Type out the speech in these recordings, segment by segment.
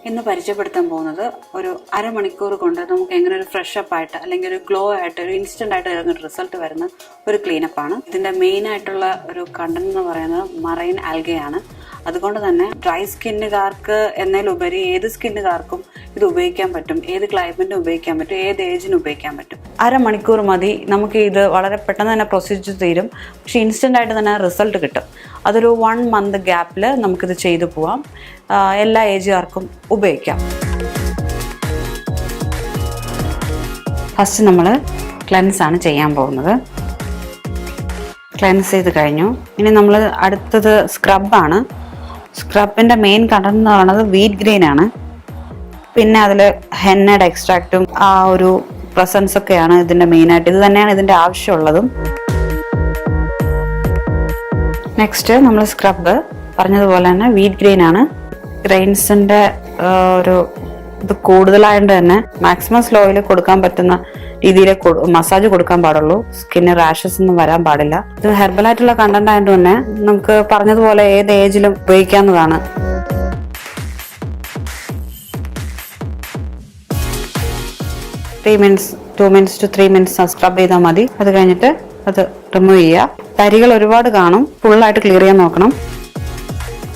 ഇന്ന് പരിചയപ്പെടുത്താൻ പോകുന്നത് ഒരു അരമണിക്കൂർ കൊണ്ട് നമുക്ക് എങ്ങനെ ഒരു ഫ്രഷ് അപ്പ് ആയിട്ട് അല്ലെങ്കിൽ ഒരു ഗ്ലോ ആയിട്ട് ഒരു ഇൻസ്റ്റന്റ് ആയിട്ട് ഒരു റിസൾട്ട് വരുന്ന ഒരു ക്ലീനപ്പ് ആണ്. ഇതിന്റെ മെയിൻ ആയിട്ടുള്ള ഒരു കണ്ടന്റ് എന്ന് പറയുന്നത് മറൈൻ ആൽഗയാണ്. അതുകൊണ്ട് തന്നെ ഡ്രൈ സ്കിന്നുകാർക്ക് എന്നതിലുപരി ഏത് സ്കിന്നുകാർക്കും ഇത് ഉപയോഗിക്കാൻ പറ്റും, ഏത് ക്ലൈമറ്റിന് ഉപയോഗിക്കാൻ പറ്റും, ഏത് ഏജിന് ഉപയോഗിക്കാൻ പറ്റും. അരമണിക്കൂർ മതി, നമുക്ക് ഇത് വളരെ പെട്ടെന്ന് തന്നെ പ്രൊസീജിയർ തീരും. പക്ഷെ ഇൻസ്റ്റന്റ് ആയിട്ട് തന്നെ റിസൾട്ട് കിട്ടും. അതൊരു 1 month ഗ്യാപ്പിൽ നമുക്കിത് ചെയ്തു പോവാം. എല്ലാ ഏജുകാർക്കും ഉപയോഗിക്കാം. ഫസ്റ്റ് നമ്മൾ ക്ലെൻസ് ആണ് ചെയ്യാൻ പോകുന്നത്. ക്ലെൻസ് ചെയ്ത് കഴിഞ്ഞു. ഇനി നമ്മൾ അടുത്തത് സ്ക്രബാണ്. സ്ക്രബിൻ്റെ മെയിൻ കണ്ടന്റ് എന്ന് പറയുന്നത് വീറ്റ് ഗ്രെയിൻ ആണ്. പിന്നെ അതിൽ ഹെന്നയുടെ എക്സ്ട്രാക്റ്റും ആ ഒരു പ്രസൻസ് ഒക്കെയാണ് ഇതിൻ്റെ മെയിനായിട്ട്. ഇത് തന്നെയാണ് ഇതിൻ്റെ ആവശ്യമുള്ളതും. നെക്സ്റ്റ് നമ്മൾ സ്ക്രബ് പറഞ്ഞതുപോലെ തന്നെ വീറ്റ് ഗ്രെയിൻ ആണ്. ഗ്രെയിൻസിൻ്റെ ഒരു ഇത് കൂടുതലായതുകൊണ്ട് തന്നെ മാക്സിമം സ്ലോയിൽ കൊടുക്കാൻ പറ്റുന്ന രീതിയിൽ മസാജ് കൊടുക്കാൻ പാടുള്ളൂ. സ്കിന്ന് റാഷസ് ഒന്നും വരാൻ പാടില്ല. ഇത് ഹെർബലായിട്ടുള്ള കണ്ടന്റ് ആയതുകൊണ്ട് തന്നെ നമുക്ക് പറഞ്ഞതുപോലെ ഏത് ഏജിലും ഉപയോഗിക്കാവുന്നതാണ്. Two minutes to 3 minutes scrub ചെയ്താൽ മതി. അത് കഴിഞ്ഞിട്ട് അത് റിമൂവ് ചെയ്യുക. തരികൾ ഒരുപാട് കാണും, ഫുള്ളായിട്ട് ക്ലിയർ ചെയ്യാൻ നോക്കണം.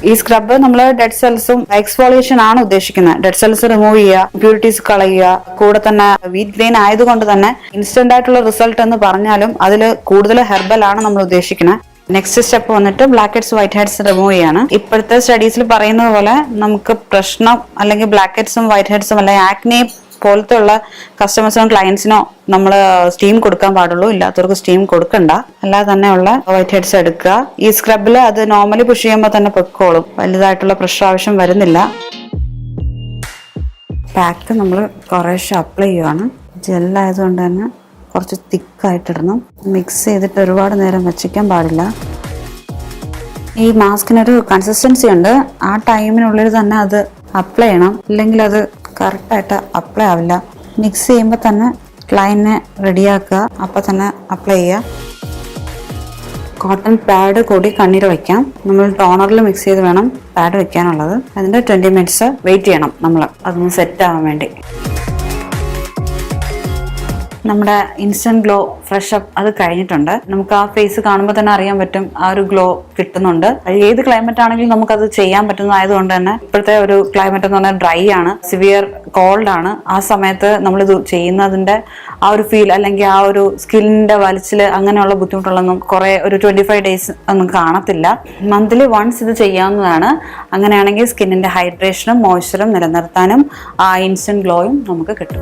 ഈ സ്ക്രബ് നമ്മൾ ഡെഡ് സെൽസും എക്സ്ഫോളിയേഷൻ ആണ് ഉദ്ദേശിക്കുന്നത്. ഡെഡ് സെൽസ് റിമൂവ് ചെയ്യുക, ഇമ്പ്യൂരിറ്റീസ് കളയുക. കൂടെ തന്നെ വീറ്റ് ഗ്രെയിൻ ആയതുകൊണ്ട് തന്നെ ഇൻസ്റ്റന്റ് ആയിട്ടുള്ള റിസൾട്ട് എന്ന് പറഞ്ഞാലും അതിൽ കൂടുതൽ ഹെർബൽ ആണ് നമ്മൾ ഉദ്ദേശിക്കുന്നത്. നെക്സ്റ്റ് സ്റ്റെപ്പ് വന്നിട്ട് black heads white heads remove ചെയ്യാണ്. ഇപ്പോഴത്തെ സ്റ്റഡീസിൽ പറയുന്നത് പോലെ നമുക്ക് പ്രശ്നം അല്ലെങ്കിൽ ബ്ലാക്ക് ഹെഡ്സും വൈറ്റ് ഹെഡ്സും അല്ലെങ്കിൽ ആക്നെ പോലത്തെ ഉള്ള കസ്റ്റമേഴ്സിനോ ക്ലയൻസിനോ നമ്മൾ സ്റ്റീം കൊടുക്കാൻ പാടുള്ളൂ. ഇല്ലാത്തവർക്ക് സ്റ്റീം കൊടുക്കണ്ട. അല്ലാതെ തന്നെയുള്ള വൈറ്റ് ഹെഡ്സ് എടുക്കുക. ഈ സ്ക്രബിൽ അത് നോർമലി പുഷ് ചെയ്യുമ്പോൾ തന്നെ പൊക്കോളും. വലുതായിട്ടുള്ള പ്രഷർ ആവശ്യം വരുന്നില്ല. പാക്ക് നമ്മൾ കുറേശ്ശെ അപ്ലൈ ചെയ്യുവാണ്. ജെല്ലായതുകൊണ്ട് തന്നെ കുറച്ച് തിക്കായിട്ടിടണം. മിക്സ് ചെയ്തിട്ട് ഒരുപാട് നേരം വച്ചിക്കാൻ പാടില്ല. ഈ മാസ്കിനൊരു കൺസിസ്റ്റൻസി ഉണ്ട്. ആ ടൈമിനുള്ളിൽ തന്നെ അത് അപ്ലൈ ചെയ്യണം. ഇല്ലെങ്കിൽ അത് കറക്റ്റായിട്ട് അപ്ലൈ ആവില്ല. മിക്സ് ചെയ്യുമ്പോൾ തന്നെ ക്ലൈനെ റെഡിയാക്കുക. അപ്പോൾ തന്നെ അപ്ലൈ ചെയ്യുക. കോട്ടൺ പാഡ് കൂടി കണ്ണീര് വയ്ക്കാം. നമ്മൾ ടോണറിൽ മിക്സ് ചെയ്ത് വേണം പാഡ് വെക്കാനുള്ളത്. അതിൻ്റെ 20 minutes വെയിറ്റ് ചെയ്യണം നമ്മൾ അതൊന്ന് സെറ്റ് ആവാൻ വേണ്ടി. നമ്മുടെ ഇൻസ്റ്റന്റ് ഗ്ലോ ഫ്രഷ് അപ്പ് അത് കഴിഞ്ഞിട്ടുണ്ട്. നമുക്ക് ആ ഫേസ് കാണുമ്പോൾ തന്നെ അറിയാൻ പറ്റും ആ ഒരു ഗ്ലോ കിട്ടുന്നുണ്ട്. ഏത് ക്ലൈമറ്റ് ആണെങ്കിലും നമുക്കത് ചെയ്യാൻ പറ്റുന്നതായതുകൊണ്ട് തന്നെ ഇപ്പോഴത്തെ ഒരു ക്ലൈമറ്റ് എന്ന് പറഞ്ഞാൽ ഡ്രൈ ആണ്, സിവിയർ കോൾഡ് ആണ്. ആ സമയത്ത് നമ്മളിത് ചെയ്യുന്നതിന്റെ ആ ഒരു ഫീൽ അല്ലെങ്കിൽ ആ ഒരു സ്കിന്നിന്റെ വലിച്ചിൽ അങ്ങനെയുള്ള ബുദ്ധിമുട്ടുള്ളൊന്നും കുറെ ഒരു 25 days ഒന്നും കാണത്തില്ല. മന്ത്ലി വൺസ് ഇത് ചെയ്യാവുന്നതാണ്. അങ്ങനെയാണെങ്കിൽ സ്കിന്നിന്റെ ഹൈഡ്രേഷനും മോയ്സ്ചറും നിലനിർത്താനും ആ ഇൻസ്റ്റന്റ് ഗ്ലോയും നമുക്ക് കിട്ടും.